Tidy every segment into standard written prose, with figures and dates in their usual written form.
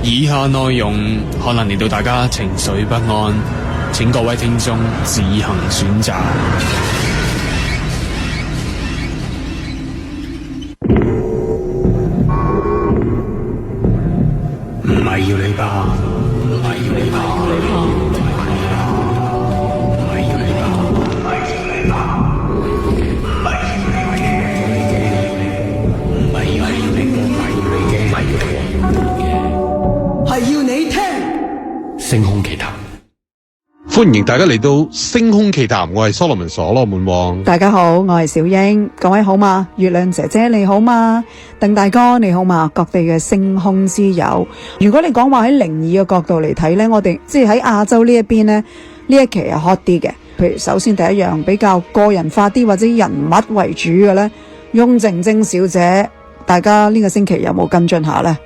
以下內容可能令到大家情緒不安，請各位聽眾自行選擇。唔係要你怕，唔係要你怕，唔係要你怕，唔係要你怕，唔係要你怕，唔係要你驚，唔係要你驚，係要你聽。星空奇談。歡迎大家嚟到星空奇談，我係所羅門所羅門王。大家好，我係小英，各位好嘛？月亮姐姐你好嘛？鄧大哥你好嘛？各地嘅星空之友，如果你講話喺靈異嘅角度嚟睇呢，我哋即係喺亞洲呢一邊呢，呢一期係 hot 啲嘅。譬如首先第一樣比較個人化啲或者人物為主嘅呢，翁靜晶小姐，大家呢個星期有冇跟進下呢？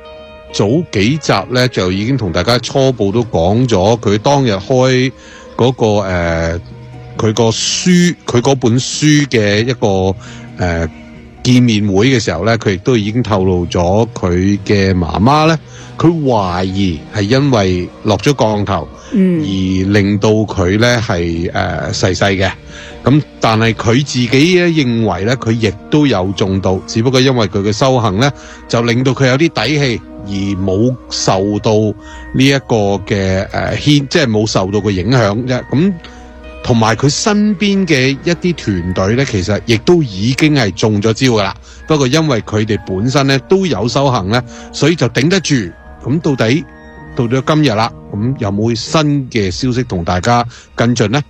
早幾集呢，就已經同大家初步都講咗，佢當日開嗰佢個書，佢嗰本書嘅一個見面會嘅時候呢，佢亦都已經透露咗佢嘅媽媽呢，佢懷疑係因為落咗降頭，而令到佢呢係逝世嘅。咁但係佢自己咧認為呢，佢亦都有中到，只不過因為佢嘅修行呢，就令到佢有啲底氣，而冇受到呢一個嘅即係冇受到個影響啫。咁同埋佢身邊嘅一啲團隊呢，其實亦都已經係中咗招噶啦。不過因為佢哋本身呢都有修行呢，所以就頂得住。咁到咗今日啦，咁有冇新嘅消息同大家跟進呢？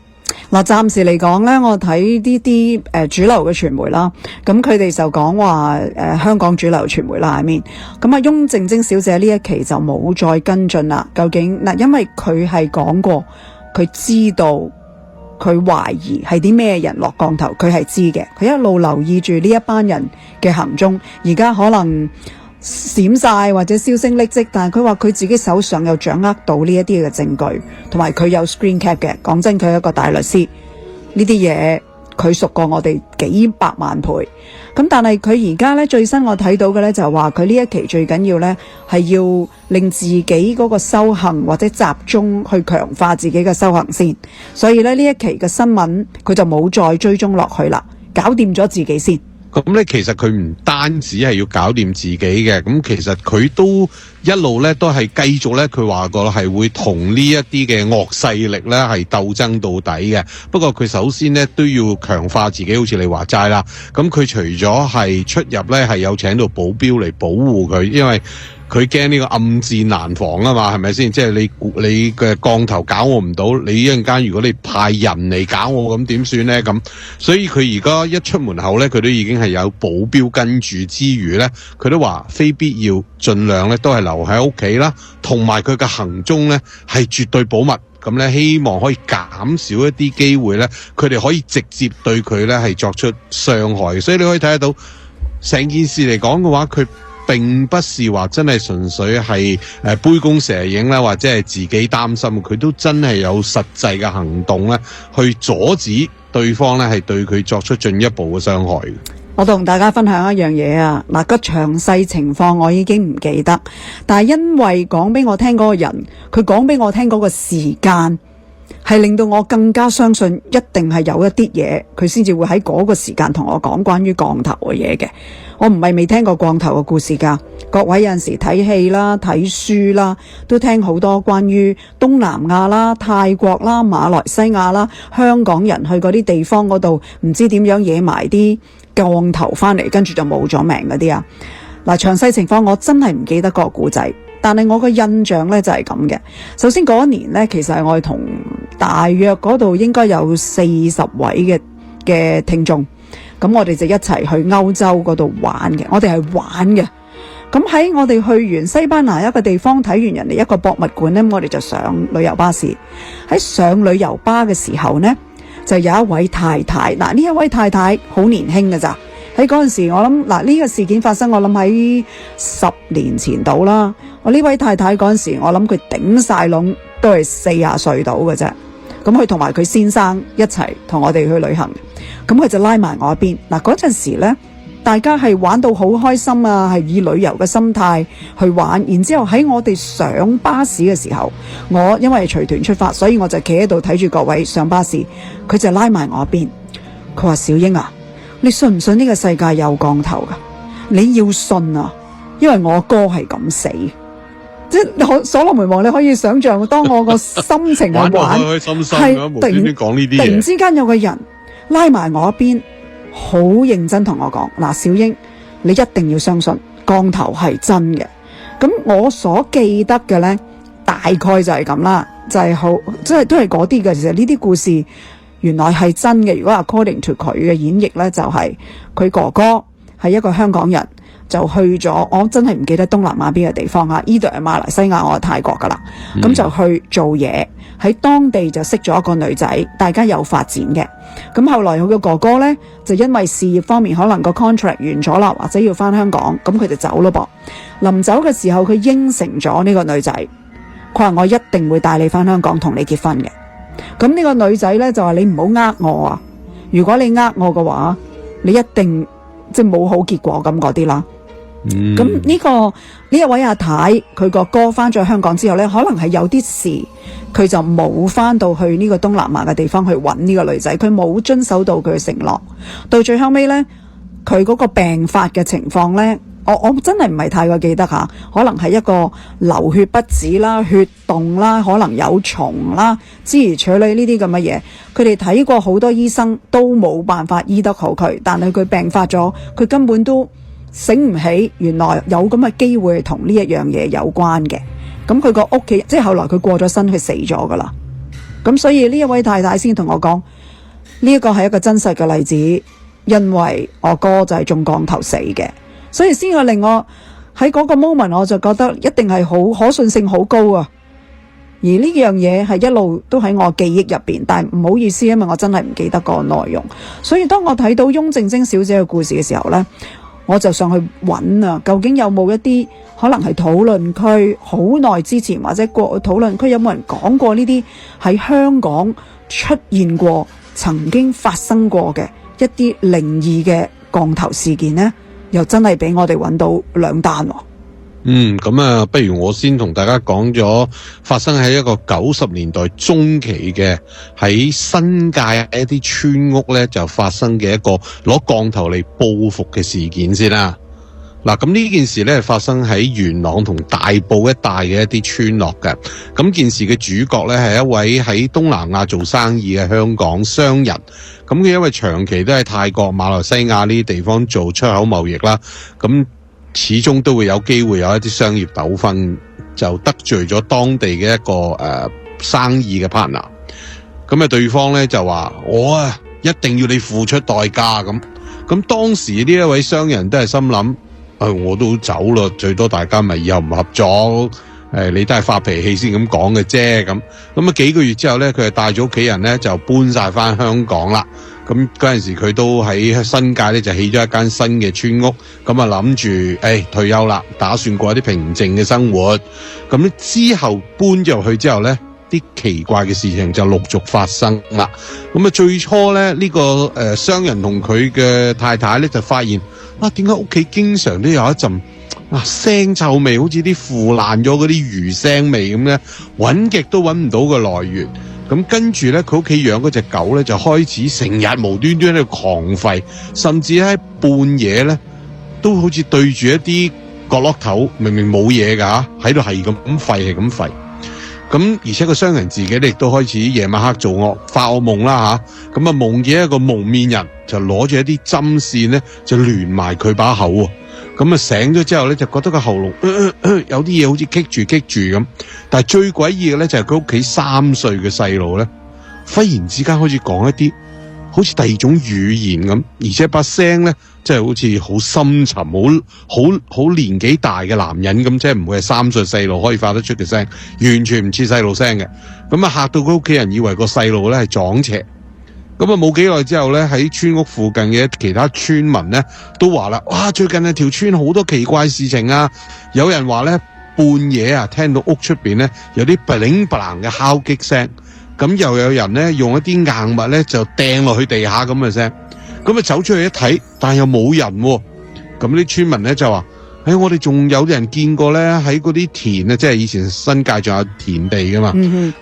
嗱，暫時嚟講咧，我睇呢啲主流嘅傳媒啦，咁佢哋就講話香港主流傳媒啦，咁啊翁靜晶小姐呢一期就冇再跟進啦。究竟嗱，因為佢係講過，佢知道佢懷疑係啲咩人落降頭，佢係知嘅，佢一路留意住呢一班人嘅行蹤，而家可能閃晒或者銷聲匿跡，但係佢話佢自己手上有掌握到呢一啲嘅證據，同埋佢有 screen cap 嘅。講真，佢係一個大律師，呢啲嘢佢熟過我哋幾百萬倍。咁但係佢而家呢，最新我睇到嘅呢，就係話佢呢一期最緊要呢，係要令自己嗰個修行或者集中去強化自己嘅修行先，所以呢，呢一期嘅新聞佢就冇再追蹤落去啦，搞掂咗自己先。咁咧，其實佢唔單止係要搞掂自己嘅，咁其實佢都一路咧都係繼續咧，佢話過係會同呢一啲嘅惡勢力咧係鬥爭到底嘅。不過佢首先咧都要強化自己，好似你話齋啦。咁佢除咗係出入咧係有請到保鏢嚟保護佢，因為佢驚呢個暗戰難防啊嘛，係咪先？即係你嘅降頭搞我唔到，你一陣間如果你派人嚟搞我，咁點算呢？咁所以佢而家一出門口呢，佢都已經係有保鏢跟住之餘呢，佢都話非必要盡量呢都係留喺屋企啦，同埋佢嘅行蹤呢係絕對保密。咁呢，希望可以減少一啲機會呢，佢哋可以直接對佢呢係作出傷害。所以你可以睇得到成件事嚟講嘅話，佢並不是話真係純粹係杯弓蛇影啦，或者係自己擔心，佢都真係有實際嘅行動咧，去阻止對方咧係對佢作出進一步嘅傷害。我同大家分享一樣嘢啊，嗱，個詳細情況我已經唔記得，但係因為講俾我聽嗰個人，佢講俾我聽嗰個時間，係令到我更加相信一定係有一啲嘢，佢先至會喺嗰個時間同我講關於降頭嘅嘢嘅。我唔係未聽過降頭嘅故事㗎，各位有陣時睇戲啦、睇書啦，都聽好多關於東南亞啦、泰國啦、馬來西亞啦、香港人去嗰啲地方嗰度，唔知點樣惹埋啲降頭翻嚟，跟住就冇咗命嗰啲啊。嗱，詳細情況我真係唔記得個故仔，但係我個印象呢就係咁嘅。首先嗰一年呢，其實係我哋同大約嗰度應該有40位嘅聽眾。咁我哋就一齊去歐洲嗰度玩嘅，我哋係玩嘅。咁喺我哋去完西班牙一個地方睇完人哋一個博物館呢，我哋就上旅遊巴士。喺上旅遊巴嘅時候呢，就有一位太太。嗱，呢一位太太好年輕㗎咋。喺嗰陣時我諗，嗱，呢個事件發生我諗喺10年前到啦。我呢位太太嗰陣時我諗佢頂晒籠都係40歲到嘅啫。咁佢同埋佢先生一齊同我哋去旅行，咁佢就拉埋我一邊。嗱，嗰陣時呢，大家係玩到好開心啊，係以旅遊嘅心態去玩。然之後喺我哋上巴士嘅時候，我因為隨團出發，所以我就企喺度睇住各位上巴士。佢就拉埋我一邊，佢話：小英啊，你信唔信呢個世界有降頭噶？你要信啊，因為我哥係咁死。即係所羅門王，你可以想象，當我個心情係玩開心心咁，無端端講呢啲嘢，突然之間有個人拉埋我一邊，好認真同我講：嗱，小英，你一定要相信降頭係真嘅。咁我所記得嘅呢，大概就係咁啦，就係好，即係都係嗰啲嘅。其實呢啲故事原來係真嘅。如果 according to 佢嘅演繹呢，就係佢哥哥係一個香港人。就去咗，我真係唔記得東南亞邊個地方啊，either係馬來西亞，我係泰國噶啦。咁就去做嘢，喺當地就識咗一個女仔，大家有發展嘅。咁後來佢嘅哥哥呢，就因為事業方面可能個 contract 完咗啦，或者要翻香港，咁佢就走咯噃。臨走嘅時候，佢應承咗呢個女仔，佢話我一定會帶你翻香港同你結婚嘅。咁呢個女仔呢，就話你唔好呃我啊，如果你呃我嘅話，你一定即係冇好結果咁嗰啲啦。咁呢一位阿太，佢個哥翻咗香港之後呢，可能係有啲事，佢就冇翻到去呢個東南亞嘅地方去揾呢個女仔，佢冇遵守到佢嘅承諾。到最後尾呢，佢嗰個病發嘅情況呢，我真係唔係太過記得吓，可能係一個流血不止啦、血洞啦，可能有蟲啦，諸如此類呢啲咁嘅嘢。佢哋睇過好多醫生都冇辦法醫得好佢，但係佢病發咗，佢根本都醒唔起，原來有咁嘅機會同呢一樣嘢有關嘅。咁佢個屋企，即係後來佢過咗身，佢死咗噶啦。咁所以呢一位太太先同我講，呢一個係一個真實嘅例子，因為我哥就係中降頭死嘅，所以先至令我喺嗰個 moment 我就覺得一定係好可信性好高啊。而呢樣嘢係一路都喺我記憶入邊，但係唔好意思，因為我真係唔記得個內容。所以當我睇到翁靜晶小姐嘅故事嘅時候呢，我就上去揾啊，究竟有冇一啲可能係討論區，好耐之前或者過討論區有冇人講過呢啲喺香港出現過、曾經發生過嘅一啲靈異嘅降頭事件呢？又真係俾我哋揾到兩單喎。咁啊，不如我先同大家講咗發生喺一個90年代中期嘅喺新界一啲村屋咧，就發生嘅一個攞降頭嚟報復嘅事件先啦。嗱，咁呢件事咧發生喺元朗同大埔一帶嘅一啲村落嘅。咁件事嘅主角咧係一位喺東南亞做生意嘅香港商人。咁佢因為長期都喺泰國、馬來西亞呢啲地方做出口貿易啦，咁始終都會有機會有一啲商業糾紛，就得罪咗當地嘅一個生意嘅 partner。咁啊，對方咧就話我啊一定要你付出代價咁。咁當時呢一位商人都係心諗，我都走啦，最多大家咪以後唔合作。你都係發脾氣先咁講嘅啫。咁啊幾個月之後咧，佢就帶咗屋企人咧就搬晒翻香港啦。咁嗰陣時佢都喺新界咧就起咗一間新嘅村屋，咁啊諗住退休啦，打算過一啲平靜嘅生活。咁咧之後搬入去之後咧，啲奇怪嘅事情就陸續發生啦。咁啊最初咧呢個商人同佢嘅太太咧就發現點解屋企經常都有一陣腥臭味，好似啲腐爛咗嗰啲魚腥味咁咧，揾極都揾唔到個來源。咁跟住咧，佢屋企養嗰隻狗咧就開始成日無端端喺度狂吠，甚至喺半夜咧都好似對住一啲角落頭，明明冇嘢噶喺度係咁吠，係咁吠。咁而且個商人自己咧亦都開始夜晚黑做發惡夢啦吓，咁啊夢見一個蒙面人就攞住一啲針線咧就連埋佢把口喎。咁啊醒咗之後咧，就覺得個喉嚨有啲嘢好似棘住咁。但係最詭異嘅咧，就係佢屋企3歲嘅細路咧，忽然之間開始講一啲好似第二種語言咁，而且把聲咧，即係好似好深沉、好年紀大嘅男人咁，即係唔會係3歲細路可以發得出嘅聲，完全唔似細路聲嘅。咁啊嚇到佢屋企人以為個細路咧係撞邪。咁啊冇幾耐之後咧，喺村屋附近嘅其他村民咧都話啦，哇！最近條村好多奇怪事情啊！有人話咧半夜聽到屋出邊咧有啲嗶鈴嗶啷嘅敲擊聲，咁又有人咧用一啲硬物咧就掟落去地下咁嘅聲，咁啊走出去一睇，但又冇人喎，咁啲村民咧就話：我哋仲有人見過咧喺嗰啲田啊，即係以前新界仲有田地噶嘛。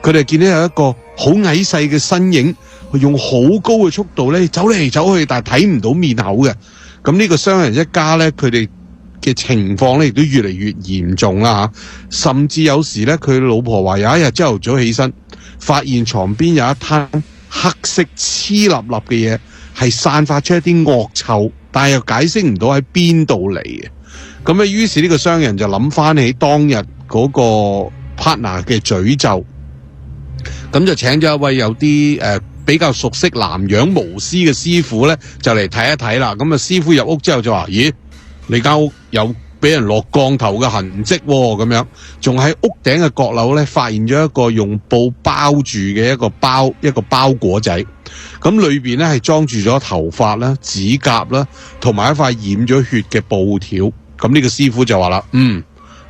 佢哋見到有一個好矮細嘅身影，用好高嘅速度咧走嚟走去，但係睇唔到面口嘅。咁呢個商人一家咧，佢哋嘅情況咧亦都越嚟越嚴重啦嚇，甚至有時咧佢老婆話有一日朝頭早起身，發現床邊有一灘黑色黐立立嘅嘢，係散發出一啲惡臭，但係又解釋唔到喺邊度嚟嘅。咁咧，於是呢個商人就諗翻起當日嗰個 partner 嘅詛咒，咁就請咗一位有啲比較熟悉南洋巫師嘅師傅咧，就嚟睇一睇啦。咁啊，師傅入屋之後就話：咦，你間屋有俾人落降頭嘅痕跡喎，咁樣仲喺屋頂嘅閣樓咧，發現咗一個用布包住嘅一個包裹仔，咁裏邊咧係裝住咗頭髮啦、指甲啦，同埋一塊染咗血嘅布條。咁呢個師傅就話啦：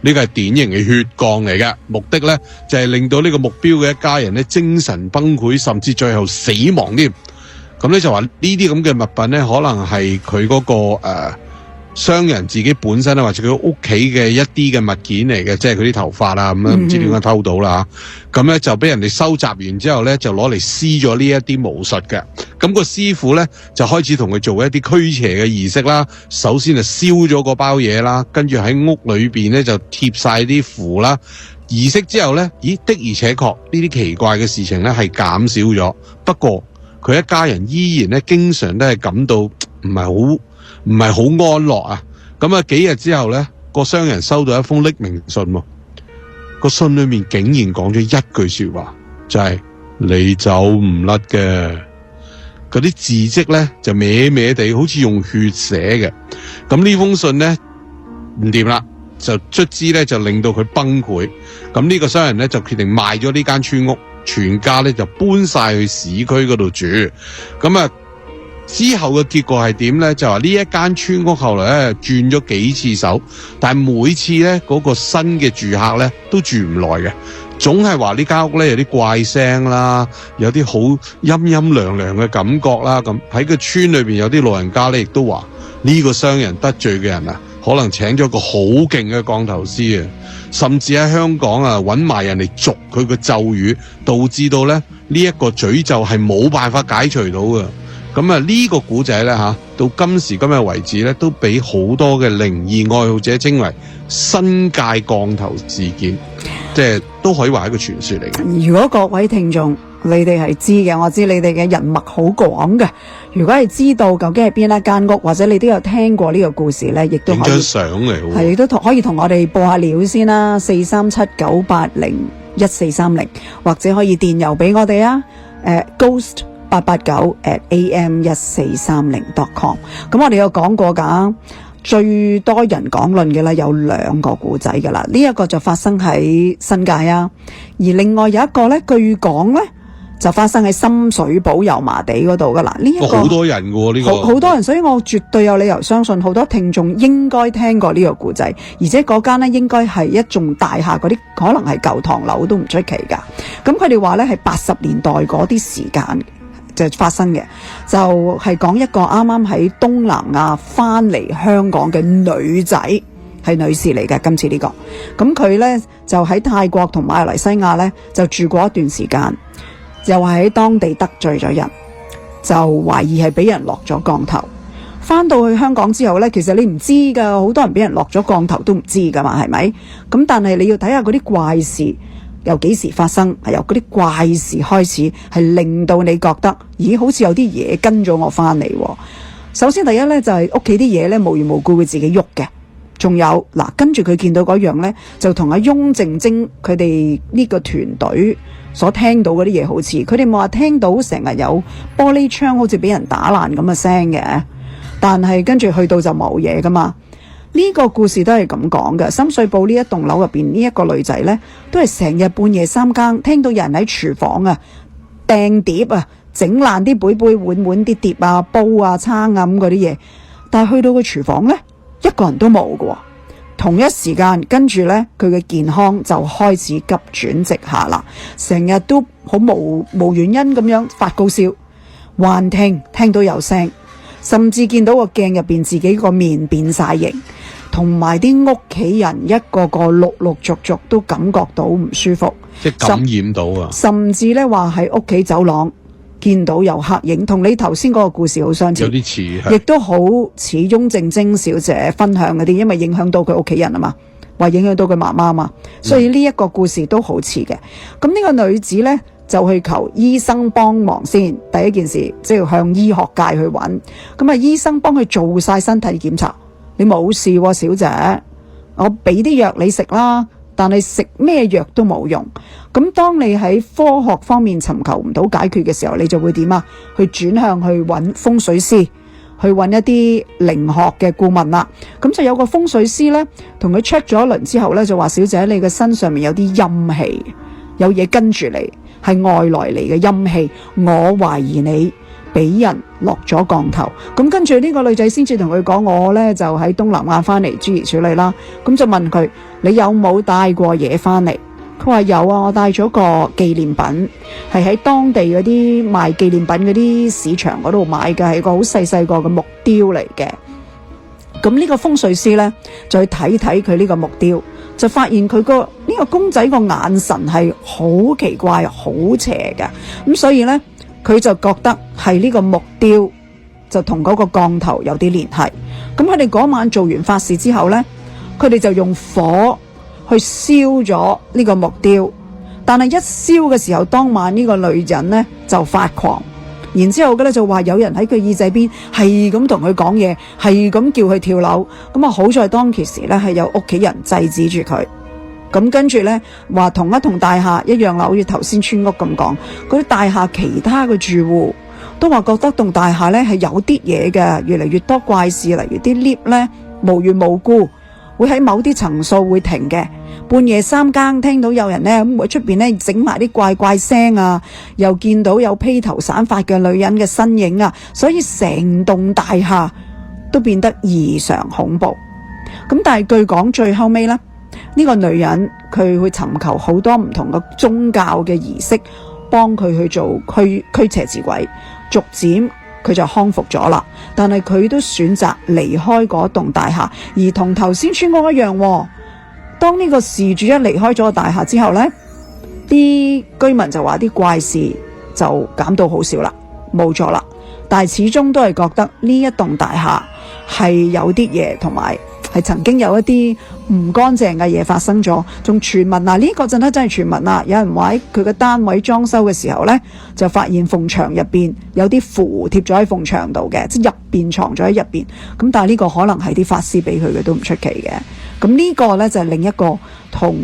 呢個係典型嘅血降嚟嘅，目的咧就係令到呢個目標嘅一家人咧精神崩潰，甚至最後死亡添。咁咧就話呢啲咁嘅物品咧，可能係佢嗰個商人自己本身啊，或者佢屋企嘅一啲嘅物件嚟嘅，即係佢啲頭髮啊咁樣，唔知點解偷到啦。咁咧就俾人哋收集完之後咧，就攞嚟施咗呢一啲巫術嘅。咁個師傅咧就開始同佢做一啲驅邪嘅儀式啦。首先就燒咗個包嘢啦，跟住喺屋裏邊咧就貼晒啲符啦。儀式之後咧，的而且確呢啲奇怪嘅事情咧係減少咗。不過佢一家人依然咧經常都係感到唔係好安樂啊！咁啊，幾日之後咧，個商人收到一封匿名信喎，個信裏面竟然講咗一句說話，就係你走唔甩嘅。嗰啲字跡咧就歪歪地，好似用血寫嘅。咁呢封信咧唔掂啦，就卒之咧就令到佢崩潰。咁呢個商人咧就決定賣咗呢間村屋，全家咧就搬晒去市區嗰度住。咁啊〜之後嘅結果係點呢？就話呢一間村屋後來咧轉咗幾次手，但係每次咧嗰個新嘅住客咧都住唔耐嘅，總係話呢間屋咧有啲怪聲啦，有啲好陰陰涼涼嘅感覺啦。咁喺個村裏邊有啲老人家咧亦都話呢個商人得罪嘅人啊，可能請咗個好勁嘅降頭師啊，甚至喺香港啊揾埋人嚟續佢個咒語，導致到咧呢一個詛咒係冇辦法解除到嘅。咁啊，呢個古仔咧嚇，到今時今日為止咧，都俾好多嘅靈異愛好者稱為新界降頭事件，即係都可以話係一個傳說嚟嘅。如果各位聽眾你哋係知嘅，我知你哋嘅人脈好廣嘅。如果係知道究竟係邊一間屋，或者你都有聽過呢個故事咧，亦都可以影張相嚟喎，係都可以同我哋報下料先啦，437-980-1430，或者可以電郵俾我哋啊，ghost889@am1430.com。咁我哋有講過㗎，最多人講論嘅啦，有兩個故仔㗎啦。呢一個就發生喺新界啊，而另外有一個咧，據講咧就發生喺深水埗油麻地嗰度㗎啦。呢一個好多人㗎喎，呢個好多人，所以我絕對有理由相信好多聽眾應該聽過呢個故仔，而且嗰間咧應該係一棟大廈嗰啲，可能係舊唐樓都唔出奇㗎。咁佢哋話咧係80年代嗰啲時間就發生嘅，就係講一個啱啱喺東南亞翻嚟香港嘅女仔，係女士嚟嘅。今次呢個，咁佢呢就喺泰國同馬來西亞呢就住過一段時間，又係喺當地得罪咗人，就懷疑係俾人落咗降頭。翻到去香港之後呢，其實你唔知噶，好多人俾人落咗降頭都唔知噶嘛，係咪？咁但係你要睇下嗰啲怪事由幾時發生，係由嗰啲怪事開始，係令到你覺得，咦，好似有啲嘢跟咗我翻嚟。首先第一呢，就係屋企啲嘢呢，無緣無故會自己喐嘅，仲有嗱，跟住佢見到嗰樣呢，就同阿翁靜晶佢哋呢個團隊所聽到嗰啲嘢好似，佢哋冇話聽到成日有玻璃窗好似俾人打爛咁嘅聲嘅，但係跟住去到就冇嘢噶嘛。呢個故事都係咁講嘅。深水埗呢一棟樓入邊呢一個女仔呢，都係成日半夜3更聽到有人喺廚房啊掟碟啊，整爛啲杯杯碗碗啲碟啊煲啊叉啊咁嗰啲嘢，但係去到個廚房呢，一個人都冇嘅。同一時間跟住呢，佢嘅健康就開始急轉直下啦，成日都好無原因咁樣發高燒、幻聽，聽到有聲，甚至見到個鏡入邊自己個面變晒形，同埋啲屋企人一個個陸陸續續都感覺到唔舒服，即係感染到啊！甚至咧話喺屋企走廊見到有黑影，同你頭先嗰個故事好相似，有啲似，亦都好似翁靜晶小姐分享嗰啲，因為影響到佢屋企人啊嘛，話影響到佢媽媽啊嘛，所以呢一個故事都好似嘅。咁呢個女子呢，就去求醫生幫忙先，第一件事即係向醫學界去揾。咁啊，醫生幫佢做晒身體檢查，你冇事喎，小姐，我俾啲藥你食啦。但係食咩藥都冇用，咁當你喺科學方面尋求唔到解決嘅時候，你就會點啊？去轉向去揾風水師，去揾一啲靈學嘅顧問啦。咁就有個風水師呢，同佢 check 咗一輪之後呢，就話：小姐，你嘅身上面有啲陰氣，有嘢跟住你，係外來嚟嘅陰氣，我懷疑你俾人落咗降頭。咁跟住呢個女仔先至同佢講：我呢就喺東南亞翻嚟諸如此類啦。咁就問佢：你有冇帶過嘢翻嚟？佢話有啊，我帶咗個紀念品，係喺當地嗰啲賣紀念品嗰啲市場嗰度買嘅，係個好細細個嘅木雕嚟嘅。咁呢個風水師呢，就去睇睇佢呢個木雕，就發現佢個呢個公仔個眼神係好奇怪、好邪嘅。咁所以呢，佢就覺得係呢個木雕就同嗰個降頭有啲聯繫。咁佢哋嗰晚做完法事之後呢，佢哋就用火去燒咗呢個木雕，但係一燒嘅時候，當晚呢個女人呢就發狂，然之後嘅咧就話有人喺佢耳仔邊係咁同佢講嘢，係咁叫佢跳樓。咁啊好在當其時呢係有屋企人制止住佢。咁跟住呢話同一棟大廈一樣啦，好似頭先村屋咁講，嗰啲大廈其他嘅住戶都話覺得棟大廈呢係有啲嘢嘅，越嚟越多怪事，例如啲 lift 呢無緣無故會喺某啲層數會停嘅，半夜3更聽到有人呢咁喺出邊呢整埋啲怪怪聲啊，又見到有披頭散髮嘅女人嘅身影啊，所以成棟大廈都變得異常恐怖。咁但係據講最後尾呢，呢個女人佢會尋求好多唔同嘅宗教嘅儀式，幫佢去做驅邪治鬼，逐漸佢就康復咗啦，但係佢都選擇離開嗰棟大廈，而同頭先村屋一樣，當呢個事主一離開咗個大廈之後呢，啲居民就話啲怪事就減到好少啦，冇咗啦，但係始終都係覺得呢一棟大廈係有啲嘢，同埋係曾經有一啲唔乾淨嘅嘢發生咗，仲傳聞啊！呢個真係傳聞啊！有人話喺佢嘅單位裝修嘅時候呢，就發現縫牆入邊有啲符貼咗喺縫牆度嘅，即係入邊藏咗喺入邊。咁但係呢個可能係啲法師俾佢嘅，都唔出奇嘅。咁呢個呢，就係另一個同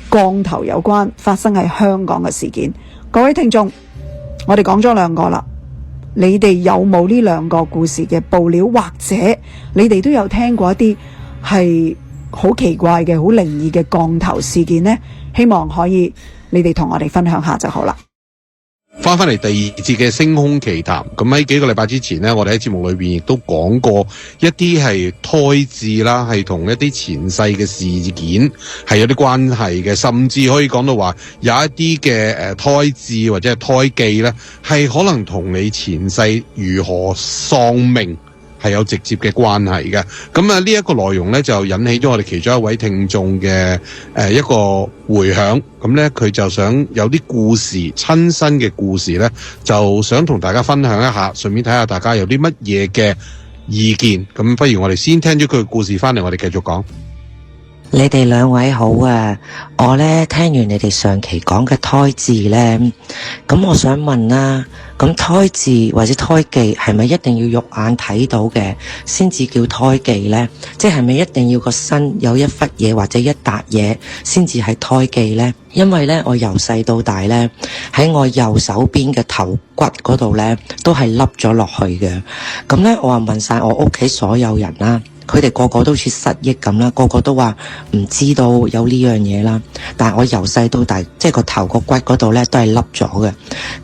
降頭有關發生喺香港嘅事件。各位聽眾，我哋講咗2個啦。你哋有冇呢2個故事嘅報料，或者你哋都有聽過一啲係好奇怪嘅、好靈異嘅降頭事件呢？希望可以你哋同我哋分享下就好啦。翻嚟第2節嘅星空奇談，咁喺幾個禮拜之前呢，我哋喺節目裏邊亦都講過一啲係胎字啦，係同一啲前世嘅事件係有啲關係嘅，甚至可以講到話有一啲嘅胎字或者係胎記呢，係可能同你前世如何喪命係有直接嘅關係嘅。咁啊呢一個內容呢，就引起咗我哋其中一位聽眾嘅一個回響。咁呢，佢就想有啲故事，親身嘅故事呢，就想同大家分享一下，順便睇下大家有啲乜嘢嘅意見。咁不如我哋先聽咗佢嘅故事翻嚟，我哋繼續講。你哋2位好啊！我呢聽完你哋上期講嘅胎字呢，咁我想問啦，咁胎字或者胎記係咪一定要肉眼睇到嘅先至叫胎記呢？即係咪一定要個身有一忽嘢或者一笪嘢先至係胎記呢？因為呢，我由細到大呢，喺我右手邊嘅頭骨嗰度呢，都係凹咗落去嘅。咁呢，我話問晒我屋企所有人啦。佢哋個個都好似失憶咁啦，個個都話唔知道有呢樣嘢啦。但係我由細到大，即係個頭個骨嗰度呢，都係凹咗嘅。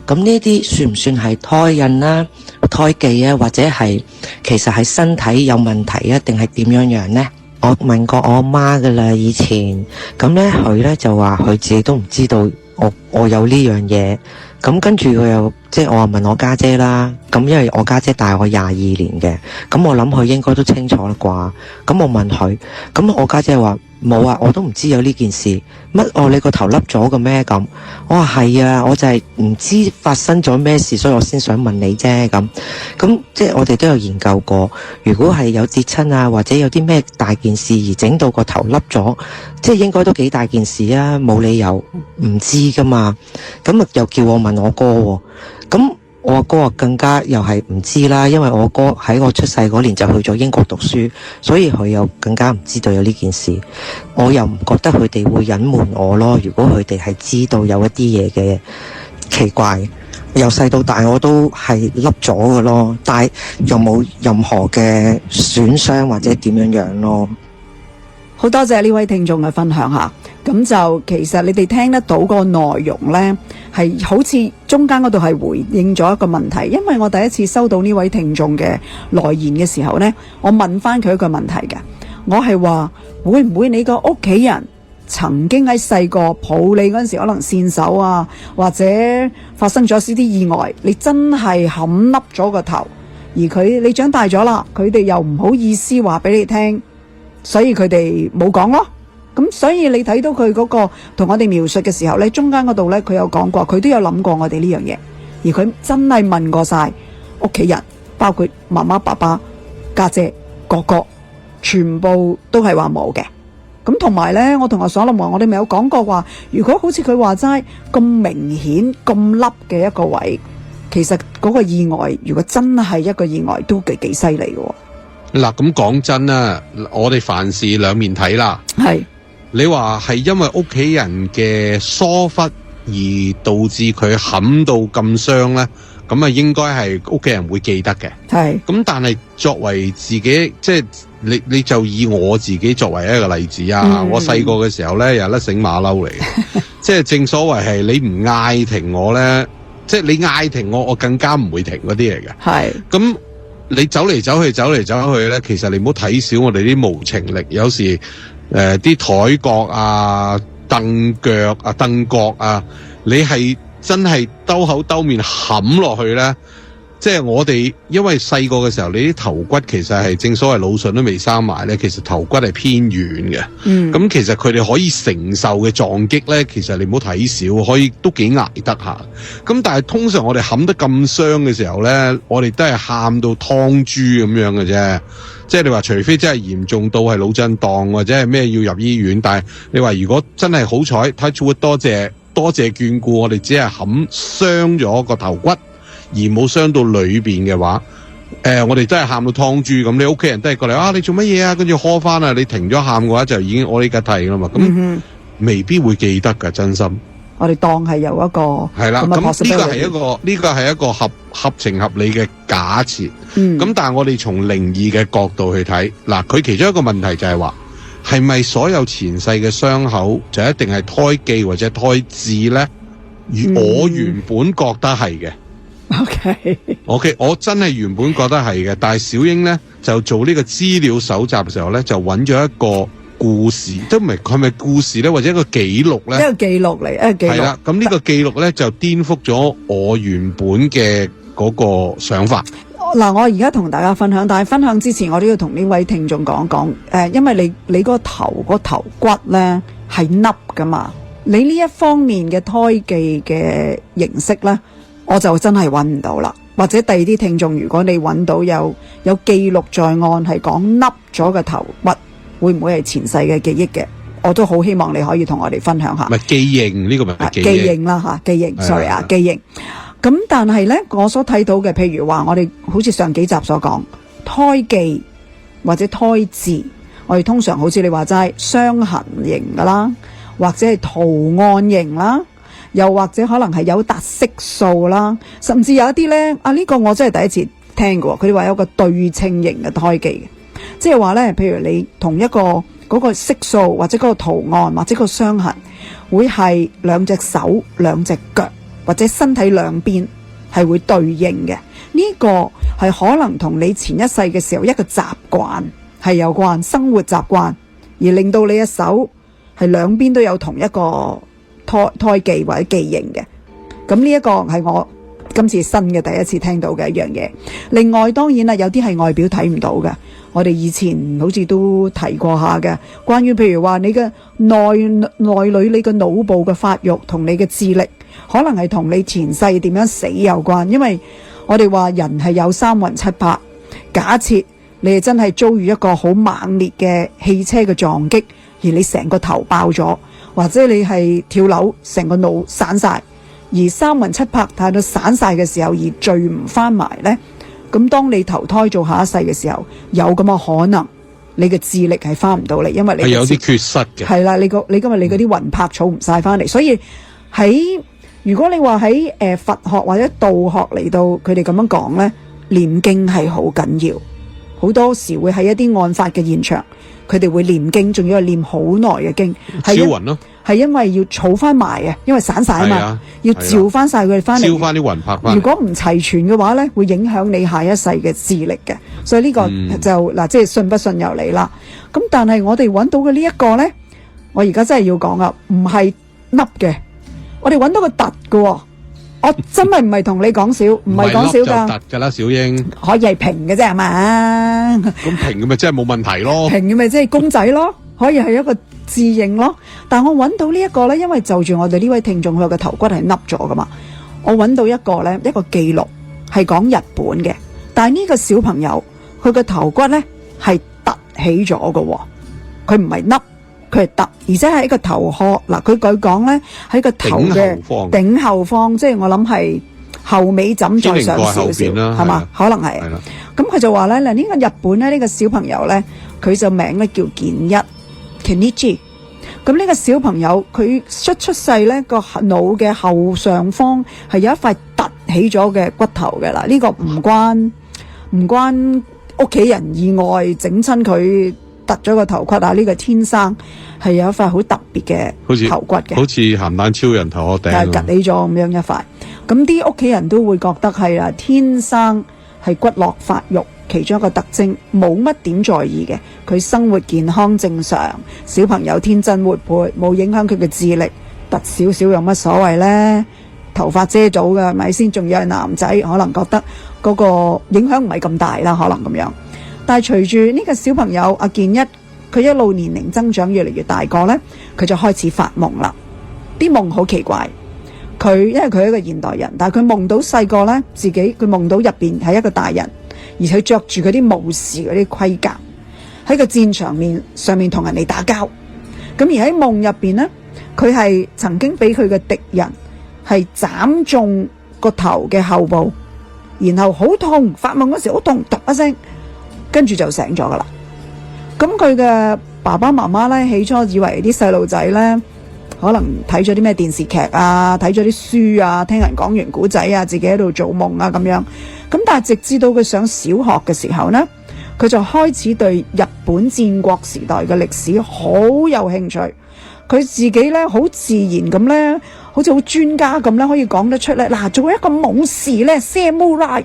咁呢啲算唔算係胎印啦、胎記啊，或者係其實係身體有問題啊，定係點樣樣呢？我問過我媽噶啦，以前咁呢，佢呢就話佢自己都唔知道我有呢樣嘢。咁跟住佢又即係我話問我家姐啦，咁因為我家姐大我22年嘅，咁我諗佢應該都清楚啦啩。咁我問佢，咁我家姐話冇啊，我都唔知有呢件事。乜你個頭笠咗嘅咩？咁我話係啊，我就係唔知發生咗咩事，所以我先想問你啫。咁即係我哋都有研究過，如果係有跌親啊，或者有啲咩大件事而整到個頭笠咗，即係應該都幾大件事啊，冇理由唔知噶嘛。咁又叫我問我哥喎，咁我阿哥啊更加又係唔知啦，因為我哥喺我出世嗰年就去咗英國讀書，所以佢又更加唔知道有呢件事。我又唔覺得佢哋會隱瞞我咯。如果佢哋係知道有一啲嘢嘅奇怪，由細到大我都係笠咗嘅咯，但係又冇任何嘅損傷或者點樣樣咯。好多謝呢位聽眾嘅分享下，咁就其實你哋聽得到個內容呢，係好似中間嗰度係回應咗一個問題，因為我第一次收到呢位聽眾嘅來言嘅時候呢，我問翻佢一個問題嘅，我係話會唔會你個屋企人曾經喺細個抱你嗰陣時可能跣手啊，或者發生咗少啲意外，你真係冚笠咗個頭，而你長大咗啦，佢哋又唔好意思話俾你聽，所以佢哋冇講咯。咁所以你睇到佢嗰個同我哋描述嘅時候呢，中間嗰度呢，佢有講過，佢都有諗過我哋呢樣嘢，而佢真係問過晒屋企人，包括媽媽、爸爸、家姐、哥哥，全部都係話冇嘅。咁同埋呢，我同阿所林話，我哋咪有講過話，如果好似佢話齋咁明顯咁凹嘅一個位，其實嗰個意外，如果真係一個意外，都幾犀利嘅。嗱，咁講真啦，我哋凡事兩面睇啦。係你話係因為屋企人嘅疏忽而導致佢冚到咁傷呢？咁啊應該係屋企人會記得嘅。係。咁但係作為自己，即係你就以我自己作為一個例子啊。我細個嘅時候呢，又甩繩馬騮嚟嘅，即係正所謂係你唔嗌停我呢，即係你嗌停我更加唔會停嗰啲嚟嘅。係。咁你走嚟走去呢，其實你唔好睇小我哋啲無情力，有時啲台角啊、凳腳啊、凳角啊，你係真係兜口兜面冚落去呢。即係我哋因為細個嘅時候，你啲頭骨其實係正所謂腦筍都未生埋呢，其實頭骨係偏軟嘅。咁其實佢哋可以承受嘅撞擊呢，其實你唔好睇少，可以都幾捱得下。咁但係通常我哋冚得咁傷嘅時候呢，我哋都係喊到湯豬咁樣嘅啫。即係你話除非真係嚴重到係腦震盪或者係咩要入醫院，但係你話如果真係好彩touch wood，多謝眷顧，我哋只係冚傷咗個頭骨而冇傷到裏邊嘅話，我哋真係喊到湯豬咁，你屋企人都係過嚟啊，你做乜嘢啊？跟住呵翻啊，你停咗喊嘅話就已經我呢家睇啦嘛，咁未必會記得噶，真心。我哋當係有一個係啦，咁呢個係一個合情合理嘅假設。咁但係我哋從靈異嘅角度去睇，嗱，佢其中一個問題就係話，係咪所有前世嘅傷口就一定係胎記或者胎痣呢？我原本覺得係嘅。OK， 我真係原本覺得係嘅，但係小英呢，就做呢個資料搜集嘅時候呢，就揾咗一個故事，都唔係係咪故事呢？或者一個記錄呢？一個記錄嚟，一個記錄。係啦，咁呢個記錄呢，就顛覆咗我原本嘅嗰個想法。嗱，我而家同大家分享，但係分享之前，我都要同呢位聽眾講講，因為你個頭骨呢係凹噶嘛，你呢一方面嘅胎記嘅形式呢，我就真係揾唔到啦。或者第二啲聽眾，如果你揾到有記錄在案係講凹咗個頭骨，會唔會係前世嘅記憶嘅？我都好希望你可以同我哋分享下。咪記認呢個咪記認啦嚇，記認 ，sorry 啊，記認。咁但係呢，我所睇到嘅，譬如話我哋好似上幾集所講，胎記或者胎痣，我哋通常好似你話齋傷痕型噶啦，或者係圖案型啦。又或者可能係有笪色素啦，甚至有一啲呢，呢個我真係第一次聽過，佢哋話有個對稱型嘅胎記嘅，即係話呢，譬如你同一個嗰個色素或者嗰個圖案或者個傷痕，會係兩隻手、兩隻腳或者身體兩邊係會對應嘅。呢個係可能同你前一世嘅時候一個習慣係有關，生活習慣而令到你嘅手係兩邊都有同一個胎記或者記認嘅。咁呢一個係我今次新嘅第一次聽到嘅一樣嘢。另外當然啦，有啲係外表睇唔到嘅，我哋以前好似都提過下嘅，關於譬如話你嘅內裏你嘅腦部嘅發育同你嘅智力，可能係同你前世點樣死有關。因為我哋話人係有三魂七魄，假設你係真係遭遇一個好猛烈嘅汽車嘅撞擊，而你成個頭爆咗，或者你係跳樓成個腦散晒，而三魂七魄睇到散晒嘅時候而聚唔翻埋呢，咁當你投胎做下一世嘅時候，有咁嘅可能，你嘅智力係翻唔到嚟，因為你係有啲缺失嘅。係啦，你今日你嗰啲魂魄儲唔晒翻嚟，所以喺如果你話喺佛學或者道學嚟到，佢哋咁樣講呢，念經係好緊要，好多時會喺一啲案發嘅現場，佢哋會念經，仲要係念好耐嘅經，招魂咯。係因為要儲翻埋啊，因為散晒啊嘛，要召翻晒佢哋翻嚟，召翻啲魂魄翻。如果唔齊全嘅話呢，會影響你下一世嘅智力嘅，所以呢個就嗱，即係信不信由你啦。咁但係我哋揾到嘅呢一個呢，我而家真係要講啊，唔係凹嘅，我哋揾到個凸嘅，我真係唔係同你講笑，唔係講笑㗎，凸㗎啦，小英可以係平嘅啫，係嘛？咁平嘅咪真係冇問題咯，平嘅咪即係公仔咯，可以係一個自認咯。但我揾到呢一個呢，因為就住我哋呢位聽眾佢個頭骨係凹咗噶嘛，我揾到一個呢，一個記錄係講日本嘅，但係呢個小朋友佢個頭骨呢係凸起咗嘅，佢唔係凹，佢係凸，而且係一個頭殼嗱，佢講呢，喺個頭嘅頂後方，即係我諗係後尾枕再上少少，係嘛？可能係。咁佢就話呢，嗱，呢個日本呢，呢個小朋友呢，佢就名呢叫健一 Kenichi。咁呢個小朋友佢出世呢個腦嘅後上方係有一塊凸起咗嘅骨頭嘅啦，呢個唔關屋企人意外整親佢突咗個頭骨啊，呢個天生係有一塊好特別嘅頭骨嘅，好似鹹蛋超人頭殼頂，係凸起咗咁樣一塊。咁啲屋企人都會覺得係啊，天生係骨骼發育其中一個特徵，冇乜點在意嘅，佢生活健康正常，小朋友天真活潑，冇影響佢嘅智力，凸少少有乜所謂呢？頭髮遮到嘅係咪先？仲要係男仔，可能覺得嗰個影響唔係咁大啦，可能咁樣。但係隨住呢個小朋友阿健一，佢一路年齡增長越嚟越大個呢，佢就開始發夢啦。啲夢好奇怪，因為佢係一個現代人，但係佢夢到細個呢，佢夢到入邊係一個大人，而且着住嗰啲武士嗰啲盔甲，喺個戰場上面同人哋打交。咁而喺夢入邊呢，佢係曾經俾佢嘅敵人係斬中個頭嘅後部，然後好痛，發夢嗰時好痛，突一聲，跟住就醒咗噶啦。咁佢嘅爸爸媽媽呢，起初以為啲細路仔呢，可能睇咗啲咩電視劇啊，睇咗啲書啊，聽人講完古仔啊，自己喺度做夢啊咁樣。咁但係直至到佢上小學嘅時候呢，佢就開始對日本戰國時代嘅歷史好有興趣。佢自己呢，好自然咁呢，好似好專家咁呢，可以講得出呢。嗱，作為一個武士呢 Samurai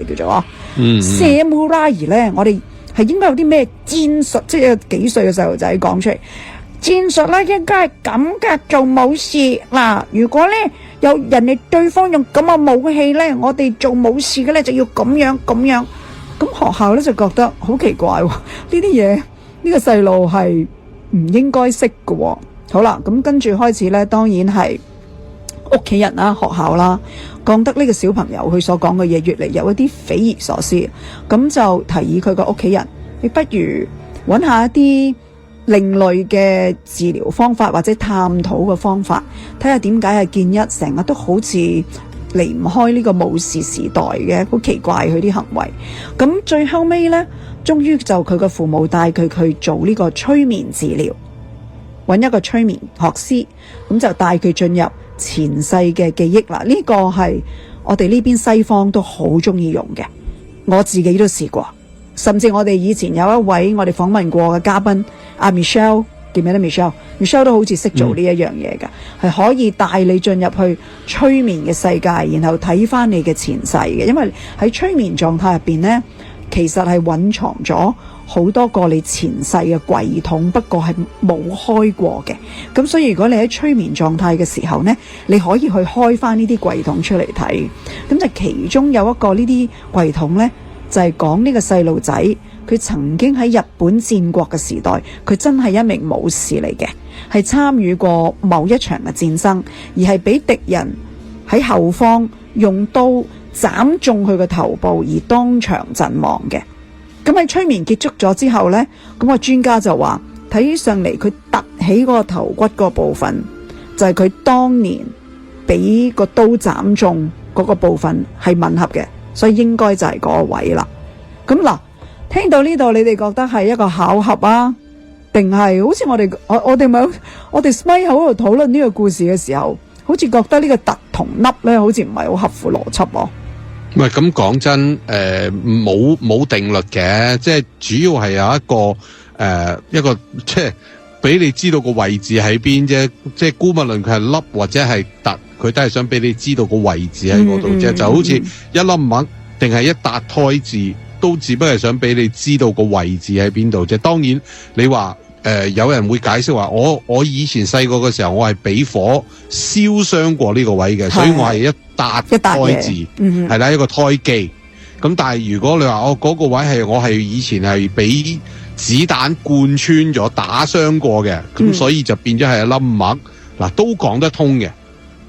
叫做啊，Samurai 呢，我哋係應該有啲咩戰術？即係幾歲嘅細路仔講出嚟，戰術呢應該係咁嘅，做武士嗱。如果呢有人哋對方用咁嘅武器呢，我哋做武士嘅呢就要咁樣咁樣。咁學校呢就覺得好奇怪喎，呢啲嘢呢個細路係唔應該識嘅喎。好啦，咁跟住開始呢，當然係屋企人啦、學校啦，覺得呢個小朋友佢所講嘅嘢越嚟有一啲匪夷所思，咁就提議佢個屋企人，你不如揾下一啲另類嘅治療方法或者探討嘅方法，睇下點解係健一成日都好似離唔開呢個武士時代嘅，好奇怪佢啲行為。咁最後尾呢，終於就佢個父母帶佢去做呢個催眠治療，揾一個催眠學師，咁就帶佢進入前世嘅記憶啦。呢個係我哋呢邊西方都好中意用嘅，我自己都試過。甚至我哋以前有一位我哋訪問過嘅嘉賓阿 Michelle， 記唔記得 Michelle 都好似識做呢一樣嘢㗎，係可以帶你進入去催眠嘅世界，然後睇翻你嘅前世嘅。因為喺催眠狀態入邊呢，其實係蘊藏咗好多個你前世嘅櫃桶，不過係冇開過嘅。咁所以如果你喺催眠狀態嘅時候呢，你可以去開翻呢啲櫃桶出嚟睇。咁就其中有一個呢啲櫃桶呢，就係講呢個細路仔，佢曾經喺日本戰國嘅時代，佢真係一名武士嚟嘅，係參與過某一場嘅戰爭，而係俾敵人喺後方用刀斬中佢個頭部而當場陣亡嘅。咁喺催眠結束咗之後呢，咁個專家就話睇起上嚟佢凸起嗰個頭骨個部分，就係佢當年俾個刀斬中嗰個部分係吻合嘅，所以應該就係嗰個位啦。咁嗱，聽到呢度你哋覺得係一個巧合啊，定係好似我哋 Smile 口度討論呢個故事嘅時候，好似覺得呢個凸同凹呢，好似唔係好合乎邏輯喎。唔係咁講真，冇定律嘅，即係主要係有一個即係俾你知道個位置喺邊啫。即係姑勿論佢係凹或者係凸，佢都係想俾你知道個位置喺嗰度啫。就好似一粒癦定係一笪胎字，都只不過係想俾你知道個位置喺邊度啫。當然你話有人會解釋話，我以前細個嘅時候，我係俾火燒傷過呢個位嘅，所以我係一笪胎字，係啦，一個胎記。咁但係如果你話嗰個位係我係以前係俾子彈貫穿咗打傷過嘅，咁所以就變咗係一粒癦，嗱都講得通嘅。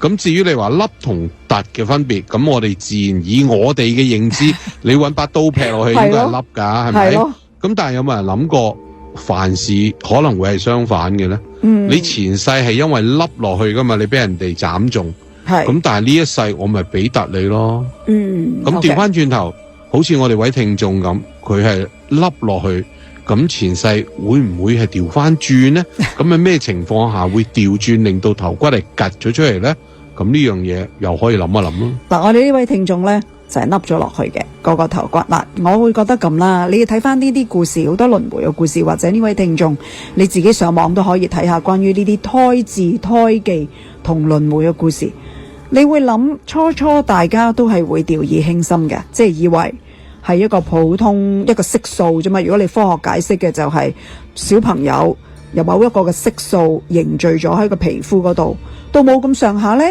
咁至於你話凹同凸嘅分別，咁我哋自然以我哋嘅認知，你揾把刀劈落去應該係凹㗎，係咪？咁但係有冇人諗過？凡事可能會係相反嘅咧，你前世係因為凹落去噶嘛，你俾人哋斬中，咁但係呢一世我咪俾突你咯，咁調翻轉頭，好似我哋位聽眾咁，佢係凹落去，咁前世會唔會係調翻轉呢？咁喺咩情況下會調轉，令到頭骨係趌咗出嚟呢？咁呢樣嘢又可以諗一諗咯。嗱，我哋呢位聽眾呢，就係凹咗落去嘅嗰個頭骨。嗱，我會覺得咁啦，你要睇翻呢啲故事，好多輪迴嘅故事，或者呢位聽眾你自己上網都可以睇下關於呢啲胎字、胎記同輪迴嘅故事。你會諗初大家都係會掉以輕心嘅，即係以為係一個普通一個色素啫嘛。如果你科學解釋嘅就係小朋友有某一個嘅色素凝聚咗喺個皮膚嗰度，到冇咁上下呢，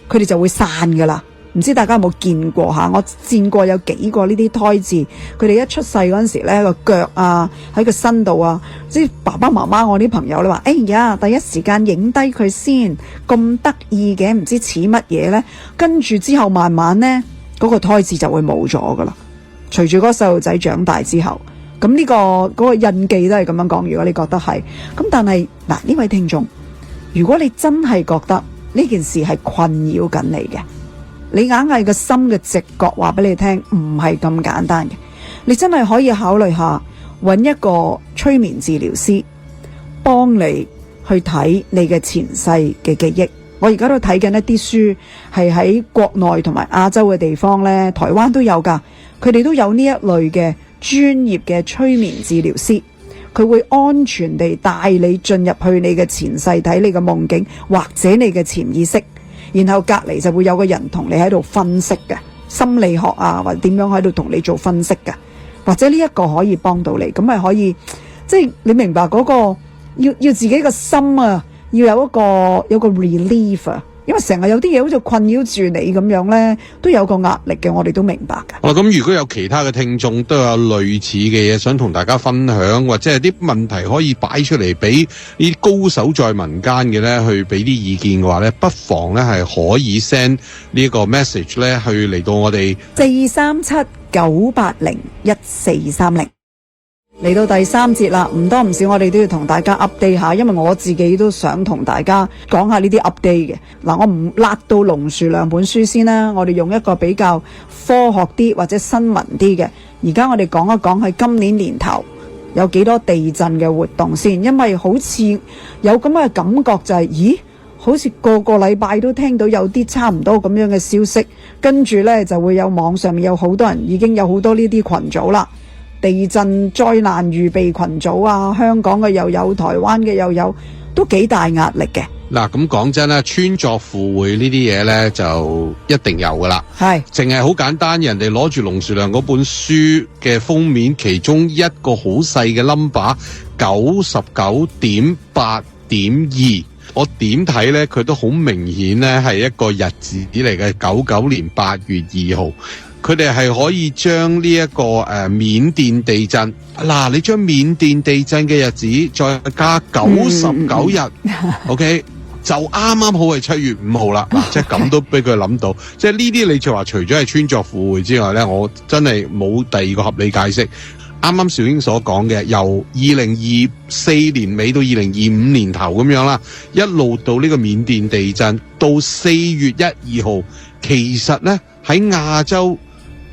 佢哋就會散噶啦。唔知大家有冇見過吓？我見過有幾個呢啲胎字，佢哋一出世嗰陣時咧，個腳啊喺個身度啊，即係爸爸媽媽我啲朋友咧話，哎呀，第一時間影低佢先，咁得意嘅，唔知似乜嘢咧？跟住之後慢慢咧，嗰個胎字就會冇咗噶啦。隨住嗰個細路仔長大之後，咁呢嗰個印記都係咁樣講。如果你覺得係，咁但係嗱，呢位聽眾，如果你真係覺得呢件事係困擾緊你嘅，你硬係個心嘅直覺話俾你聽，唔係咁簡單嘅。你真係可以考慮下揾一個催眠治療師幫你去睇你嘅前世嘅記憶。我而家都睇緊一啲書，係喺國內同埋亞洲嘅地方呢，台灣都有㗎。佢哋都有呢一類嘅專業嘅催眠治療師，佢會安全地帶你進入去你嘅前世，睇你嘅夢境或者你嘅潛意識。然後隔離就會有個人同你喺度分析嘅，心理學啊，或者點樣喺度同你做分析嘅，或者呢一個可以幫到你，咁咪可以，即係你明白嗰個要自己個心啊，要有個 relief 啊，因為成日有啲嘢好似困擾住你咁樣呢，都有個壓力嘅，我哋都明白㗎。咁如果有其他嘅聽眾都有類似嘅嘢想同大家分享，或者係啲問題可以擺出嚟俾呢啲高手在民間嘅呢，去俾啲意見嘅話呢，不妨呢係可以 send 呢個 message 呢去嚟到我哋437-980-1430。嚟到第三節啦，唔多唔少我哋都要同大家 update 下，因為我自己都想同大家講下呢啲 update 嘅。嗱，我唔辣到龍樹兩本書先啦，我哋用一個比較科學啲或者新聞啲嘅。而家我哋講一講喺今年年頭有幾多地震嘅活動先，因為好似有咁嘅感覺就係，咦，好似個禮拜都聽到有啲差唔多咁樣嘅消息，跟住呢就會有網上面有好多人已經有好多呢啲群組啦。地震災難預備群組啊，香港嘅又有，台灣嘅又有，都幾大壓力嘅。嗱，咁講真啦，穿鑿附會呢啲嘢呢，就一定有噶啦。係，淨係好簡單，人哋攞住龍樹亮嗰本書嘅封面，其中一個好細嘅 number 99.8.2，我點睇呢？佢都好明顯呢係一個日子嚟嘅，99年8月2號。佢哋係可以將呢一個緬甸地震，嗱，你將緬甸地震嘅日子再加99日，OK， 就啱啱好係7月5號啦。嗱，即係咁都俾佢諗到，即係呢啲你就話除咗係穿鑿附會之外呢，我真係冇第二個合理解釋。啱啱紹英所講嘅，由2024年尾到2025年頭咁樣啦，一路到呢個緬甸地震，到4月1、2號，其實呢，喺亞洲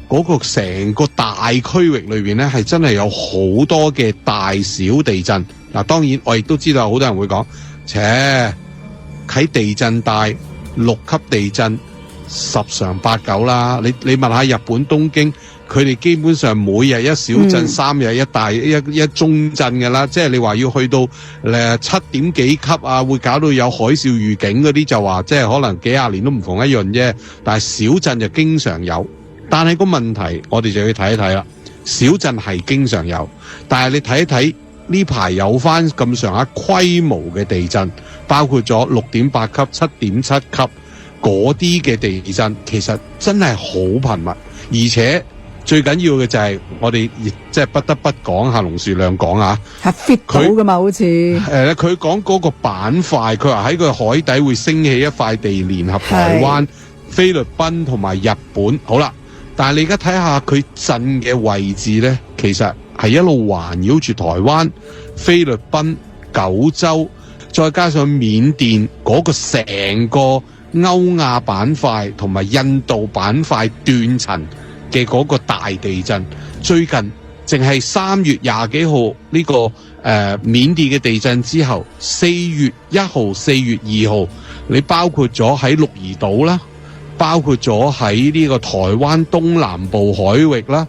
嗰個成個大區域裏邊呢，係真係有好多嘅大小地震。嗱，當然我亦都知道好多人會講，喺地震帶6級地震10常8九啦。你問下日本東京，佢哋基本上每日一小震，3日一大一中震㗎啦。即係你話要去到7點幾級啊，會搞到有海嘯預警嗰啲，就話即係可能幾廿年都唔逢一潤啫。但係小震就經常有。但係個問題，我哋就要睇一睇啦。小震係經常有，但係你睇一睇呢排有翻咁上下規模嘅地震，包括咗6.8級、7.7級嗰啲嘅地震，其實真係好頻密，而且最緊要嘅就係我哋即係不得不講下龍樹亮講下，係 fit 到㗎嘛，好似佢講嗰個板塊，佢話喺個海底會升起一塊地，聯合台灣、菲律賓同埋日本。好啦。但係你而家睇下佢震嘅位置呢，其實係一路環繞住台灣、菲律賓、九州，再加上緬甸嗰個成個歐亞板塊同埋印度板塊斷層嘅嗰個大地震。最近淨係3月20幾號呢個緬甸嘅地震之後，4月1號、4月2號，你包括咗喺鹿兒島啦。包括咗喺呢個台灣東南部海域啦，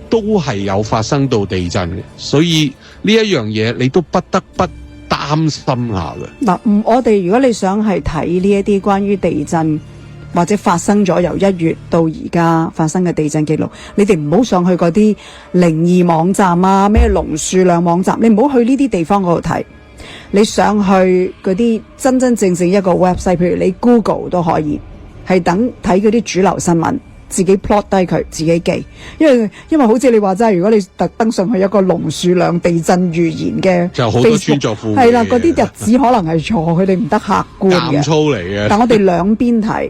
都係有發生到地震嘅，所以呢一樣嘢你都不得不擔心下嘅。嗱，我哋如果你想係睇呢一啲關於地震或者發生咗由1月到而家發生嘅地震記錄，你哋唔好上去嗰啲靈異網站啊，咩龍樹亮網站，你唔好去呢啲地方嗰度睇。你上去嗰啲真真正正一個 website， 譬如你 Google 都可以。係等睇嗰啲主流新聞，自己 plot 低佢，自己記。因為好似你話齋，如果你特登上去一個龍樹亮地震預言嘅，就好多穿鑿附會。係啦，嗰啲日子可能係錯，佢哋唔得客觀嘅。監粗嚟嘅。但我哋兩邊睇，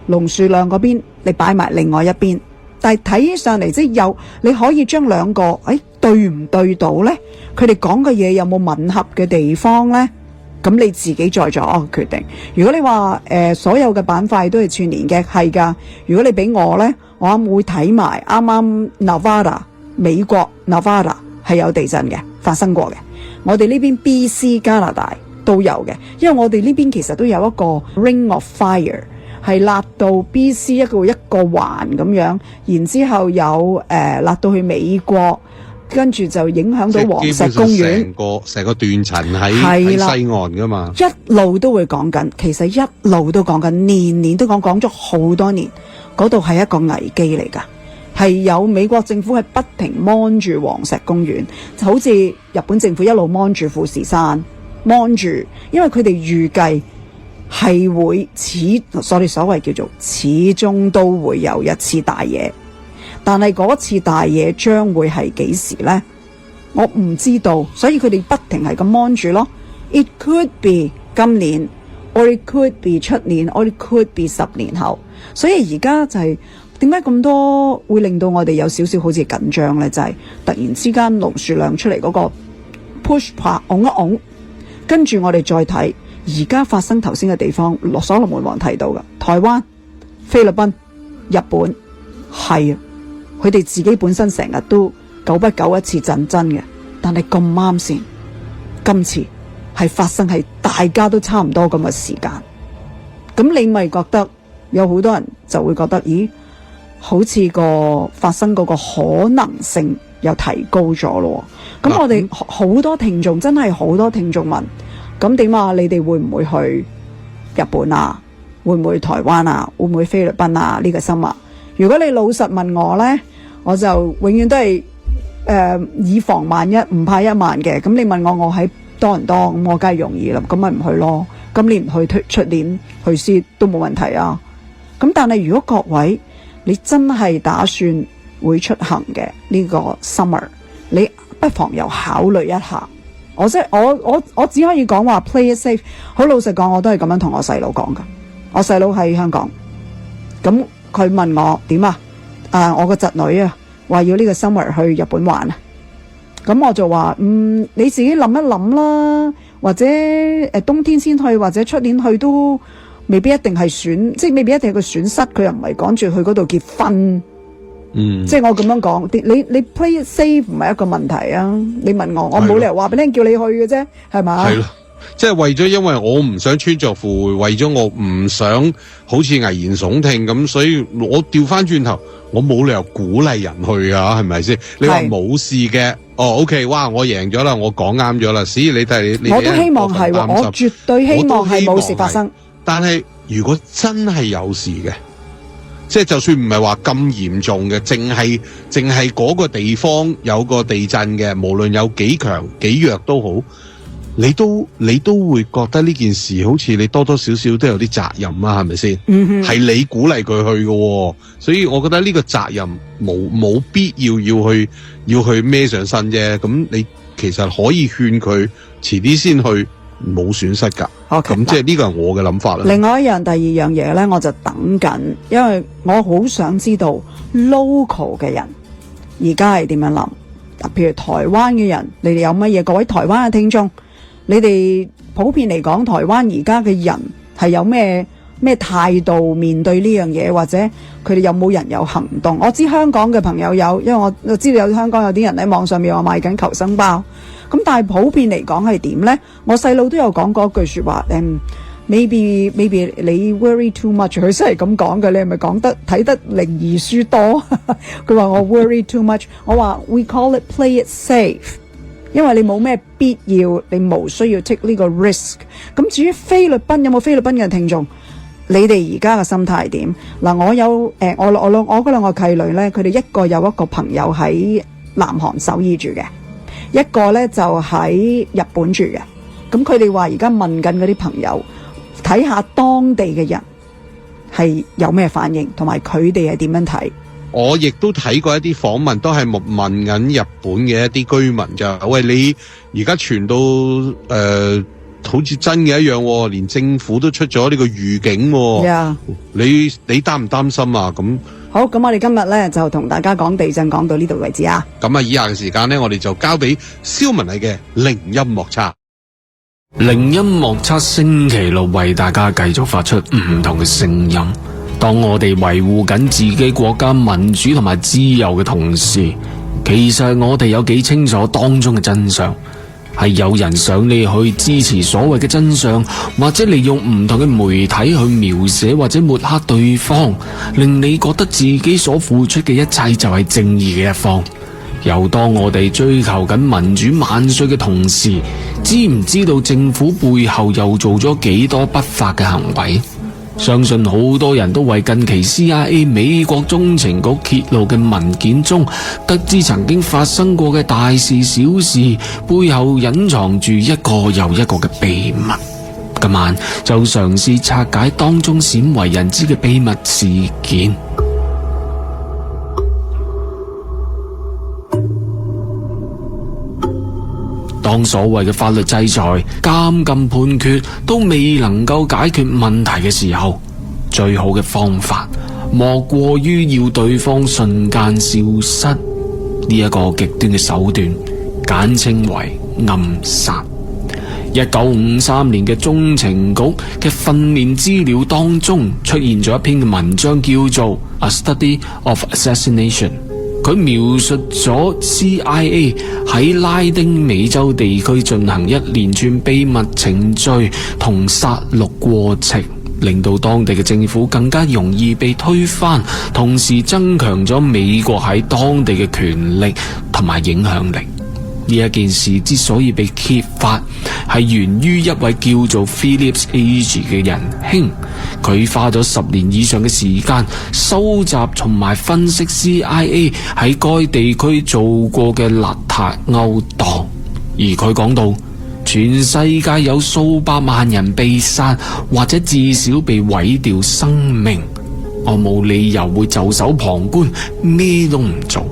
龍樹亮嗰邊你擺埋另外一邊，但係睇起上嚟即係有你可以將兩個，對唔對到呢？佢哋講嘅嘢有冇吻合嘅地方呢？咁你自己再作決定。如果你話所有嘅板塊都係串聯嘅，係㗎。如果你俾我呢，我會睇埋啱啱 Nevada 美國 Nevada 係有地震嘅，發生過嘅。我哋呢邊 BC 加拿大都有嘅，因為我哋呢邊其實都有一個 Ring of Fire 係辣到 BC 一個環咁樣，然之後有辣到去美國。跟住就影響到黃石公園，成個斷層喺西岸噶嘛，一路都會講緊，其實一路都講緊，年年都講咗好多年，嗰度係一個危機嚟㗎，係有美國政府係不停 mon 住黃石公園，就好似日本政府一路 mon 住富士山 mon 住，因為佢哋預計係會所謂叫做始終都會有一次大嘢。但係嗰次大嘢將會係幾時呢？我唔知道，所以佢哋不停係咁 mon 住咯。It could be 今年 ，or it could be 出年 ，or it could be 10年後。所以而家就係點解咁多會令到我哋有少少好似緊張呢？就係突然之間龍樹亮出嚟嗰個 push 拍拱一拱，跟住我哋再睇而家發生頭先嘅地方，所羅門王提到嘅台灣、菲律賓、日本係啊。佢哋自己本身成日都久不久一次震真嘅，但係咁啱先，今次係發生係大家都差唔多咁嘅時間，咁你咪覺得有好多人就會覺得，咦，好似個發生嗰個可能性又提高咗咯。咁我哋好多聽眾，真係好多聽眾問，咁點啊？你哋會唔會去日本啊？會唔會台灣啊？會唔會菲律賓啊？呢個summer，如果你老實問我呢，我就永遠都係以防萬一，唔怕一萬嘅。咁你問我喺多倫多，咁我梗係容易啦，咁咪唔去咯。今年唔去，出年去先都冇問題啊。咁但係如果各位你真係打算會出行嘅呢個 summer， 你不妨又考慮一下。我只可以講話 play it safe。好老實講，我都係咁樣同我細佬講噶。我細佬喺香港，咁佢問我點啊？我個侄女啊，話要呢個 summer 去日本玩啊。咁我就話你自己諗一諗啦，或者冬天先去，或者出年去都未必一定係即係未必一定係個損失。佢又唔係趕住去嗰度結婚。即係我咁樣講，你 play it safe 唔係一個問題啊。你問我冇理由話俾你叫你去嘅啫，係咪？係咯。即係為咗，因為我唔想穿鑿附會，為咗我唔想好似危言聳聽咁，所以我調翻轉頭，我冇理由鼓勵人去啊，係咪先？你話冇事嘅，OK， 哇，我贏咗啦，我講啱咗啦，所以你睇你，我都希望係，我絕對希望係冇事發生。但係如果真係有事嘅，即係就算唔係話咁嚴重嘅，淨係嗰個地方有個地震嘅，無論有幾強幾弱都好。你都會覺得呢件事好似你多多少少都有啲責任啊，係咪先？係你鼓勵佢去嘅，所以我覺得呢個責任冇必要去孭上身啫。咁你其實可以勸佢遲啲先去，冇損失㗎。咁即係呢個係我嘅諗法啦。另外第二樣嘢呢，我就等緊，因為我好想知道 local 嘅人而家係點樣諗。譬如台灣嘅人，你哋有乜嘢？各位台灣嘅聽眾。你哋普遍嚟講，台灣而家嘅人係有咩態度面對呢樣嘢，或者佢哋有冇人有行動？我知香港嘅朋友有，因為我知道香港有啲人喺網上面話賣緊求生包。咁但係普遍嚟講係點呢？我細佬都有講過一句說話，maybe 你 worry too much， 佢真係咁講嘅。你係咪睇得靈異書多？佢話我 worry too much， 我話 we call it play it safe。因為你冇咩必要，你無需要 take 呢個 risk。咁至於菲律賓，有冇菲律賓嘅聽眾？你哋而家嘅心態係點？嗱，我有我嗰兩個契女呢，佢哋一個有一個朋友喺南韓首爾住嘅，一個呢就喺日本住嘅。咁佢哋話而家問緊嗰啲朋友，睇下當地嘅人係有咩反應，同埋佢哋係點樣睇。我亦都睇過一啲訪問，都係問緊日本嘅一啲居民就，喂，你而家傳到好似真嘅一樣，連政府都出咗呢個預警，yeah. 你擔唔擔心啊？咁好，咁我哋今日咧就同大家講地震，講到呢度為止啊。咁啊，以下嘅時間咧，我哋就交俾蕭文麗嘅靈音莫測。靈音莫測星期六為大家繼續發出唔同嘅聲音。當我哋維護緊自己國家民主同埋自由嘅同時，其實我哋有幾清楚當中嘅真相，係有人想你去支持所謂嘅真相，或者利用唔同嘅媒體去描寫或者抹黑對方，令你覺得自己所付出嘅一切就係正義嘅一方。又當我哋追求緊民主萬歲嘅同時，知唔知道政府背後又做咗幾多不法嘅行為？相信好多人都為近期 CIA 美國中情局揭露嘅文件中得知曾經發生過嘅大事小事背後隱藏住一個又一個嘅秘密。今晚就嘗試拆解當中鮮為人知嘅秘密事件。當所謂嘅法律制裁、監禁判決都未能夠解決問題嘅時候，最好嘅方法莫過於要對方瞬間消失，呢一個極端嘅手段，簡稱為暗殺。1953年嘅中情局嘅訓練資料當中出現咗一篇嘅文章，叫做《A Study of Assassination》。佢描述咗 CIA 喺拉丁美洲地區進行一連串秘密程序同殺戮過程，令到當地嘅政府更加容易被推翻，同時增強咗美國喺當地嘅權力同埋影響力。呢一件事之所以被揭發，係源於一位叫做 Philip Agee 嘅仁兄，佢花咗10年以上嘅時間收集同埋分析 CIA 喺該地區做過嘅邋遢勾當，而佢講到全世界有數百萬人被殺，或者至少被毀掉生命，我冇理由會袖手旁觀，咩都唔做。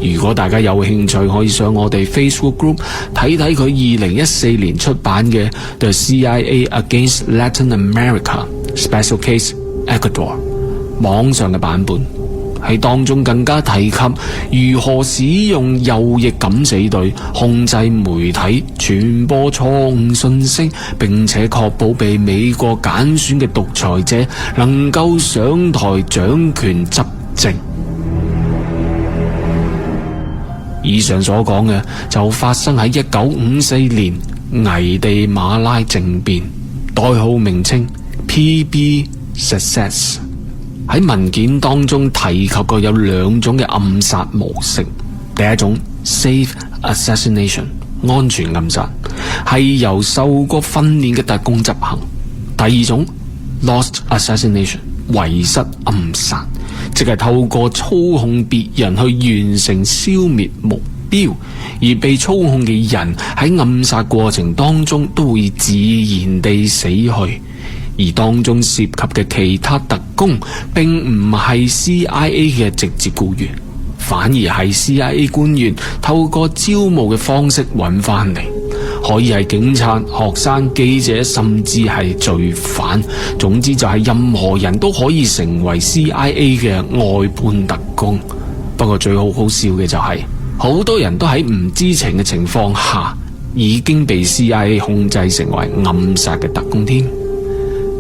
如果大家有興趣，可以上我哋 Facebook group 睇睇佢2014年出版嘅 The CIA Against Latin America Special Case Ecuador 網上嘅版本，喺當中更加提及如何使用右翼敢死隊控制媒體傳播錯誤信息，並且確保被美國揀選嘅獨裁者能夠上台掌權執政。以上所講嘅就發生喺1954年危地馬拉政變，代號名稱 PB Success。 喺文件當中提及過有2種嘅暗殺模式，第一種 Safe Assassination 安全暗殺，係由受過訓練嘅特工執行；第二種 Lost Assassination 遺失暗殺，即係透過操控別人去完成消滅目標，而被操控嘅人喺暗殺過程當中都會自然地死去，而當中涉及嘅其他特工並唔係 CIA 嘅直接僱員，反而係 CIA 官員透過招募嘅方式揾翻嚟，可以係警察、學生、記者，甚至係罪犯。總之就係任何人都可以成為 CIA 嘅外判特工。不過最好笑嘅就係，好多人都喺唔知情嘅情況下已經被 CIA 控制成為暗殺嘅特工添。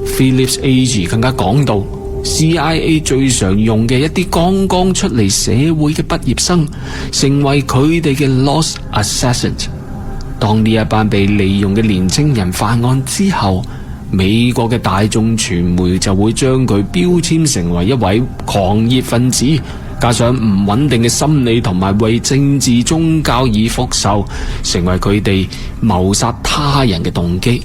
Philip Agee 更加講到 CIA 最常用嘅一啲剛剛出嚟社會嘅畢業生，成為佢哋嘅 Lost Assassins。當呢一班被利用嘅年青人犯案之後，美國嘅大眾傳媒就會將佢標籤成為一位狂熱分子，加上唔穩定嘅心理同埋為政治宗教而復仇，成為佢哋謀殺他人嘅動機。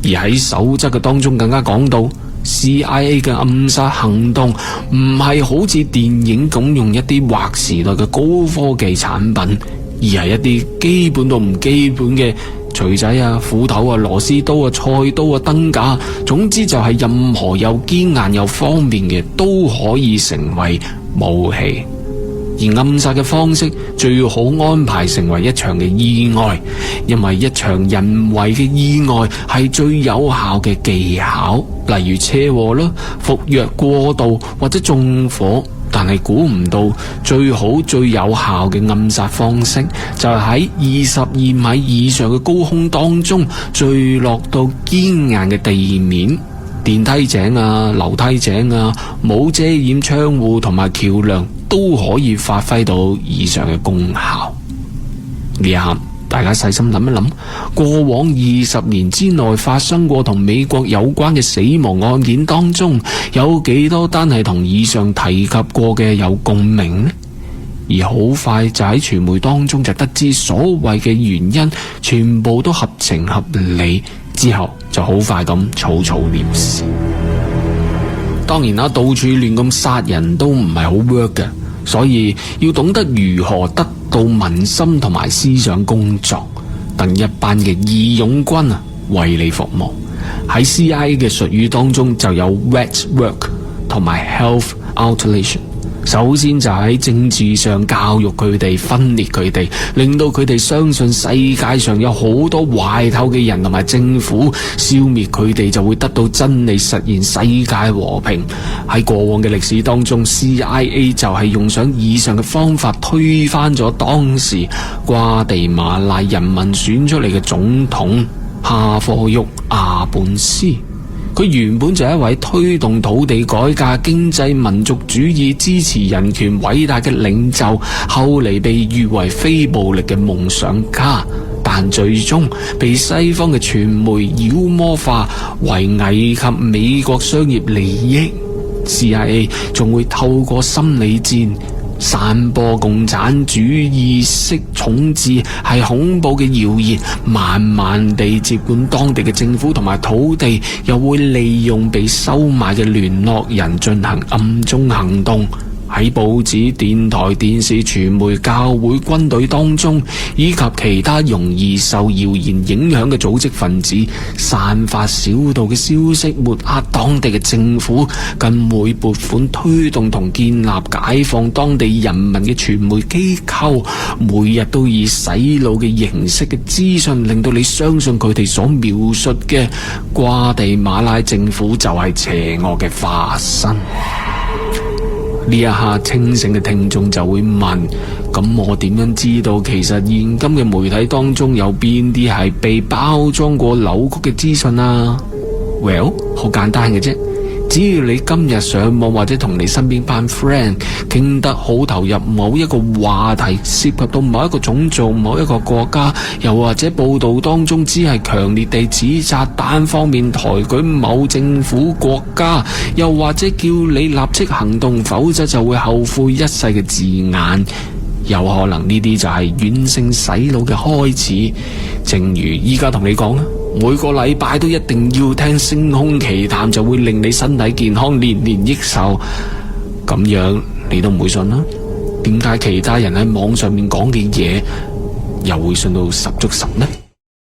而喺守則嘅當中更加講到 CIA 嘅暗殺行動唔係好似電影咁用一啲劃時代嘅高科技產品，而係一啲基本到唔基本嘅錘仔啊、斧頭啊、螺絲刀啊、菜刀啊、燈架，總之就係任何又堅硬又方便嘅都可以成為武器。而暗殺嘅方式最好安排成為一場嘅意外，因為一場人為嘅意外係最有效嘅技巧，例如車禍啦、服藥過度或者縱火。但係估唔到最好最有效嘅暗殺方式就係喺22米以上嘅高空當中墜落到堅硬嘅地面，電梯井啊、樓梯井啊、冇遮掩窗戶同埋橋樑都可以發揮到以上嘅功效。呢一刻大家細心諗一諗，過往20年之內發生過同美國有關嘅死亡案件當中，有幾多單係同以上提及過嘅有共鳴呢？而好快就喺傳媒當中就得知所謂嘅原因全部都合情合理，之後就好快咁草草了事。當然啦，到處亂咁殺人都唔係好 work 嘅，所以要懂得如何得到民心同埋思想工作，等一班嘅義勇軍為你服務。喺 CIA 嘅術語當中就有 wet work 同埋 health outlatation。首先就喺政治上教育佢哋，分裂佢哋，令到佢哋相信世界上有好多壞透嘅人同埋政府，消滅佢哋就會得到真理，實現世界和平。喺過往嘅歷史當中， CIA 就係用上以上嘅方法推翻咗當時瓜地馬拉人民選出嚟嘅總統哈科沃阿本斯。佢原本就係一位推動土地改革、經濟民族主義、支持人權偉大嘅領袖，後嚟被譽為非暴力嘅夢想家。但但最終被西方嘅傳媒妖魔化為危及美國商業利益。CIA 仲會透過心理戰散播共產主義式統治係恐怖嘅謠言，慢慢地接管當地嘅政府同埋土地，又會利用被收買嘅聯絡人進行暗中行動。喺報紙、電台、電視、傳媒、教會、軍隊當中，以及其他容易受謠言影響嘅組織分子，散發小道嘅消息，抹黑當地嘅政府，更會撥款推動同建立解放當地人民嘅傳媒機構，每日都以洗腦嘅形式嘅資訊，令到你相信佢哋所描述嘅瓜地馬拉政府就係邪惡嘅化身。呢一刻清醒嘅聽眾就會問，咁我點樣知道其實現今嘅媒體當中有邊啲係被包裝過扭曲嘅資訊啊？ Well， 好簡單嘅啫，只要你今日上網或者同你身邊班 friend 傾得好投入某一個話題，涉及到某一個種族、某一個國家，又或者報道當中只係強烈地指責單方面抬舉某政府國家，又或者叫你立即行動，否則就會後悔一世嘅字眼，有可能呢啲就係軟性洗腦嘅開始。正如依家同你講啦，每個禮拜都一定要聽星空奇談，就會令你身體健康，年年益壽。咁樣你都唔會信啦？點解其他人喺網上面講嘅嘢又會信到十足十呢？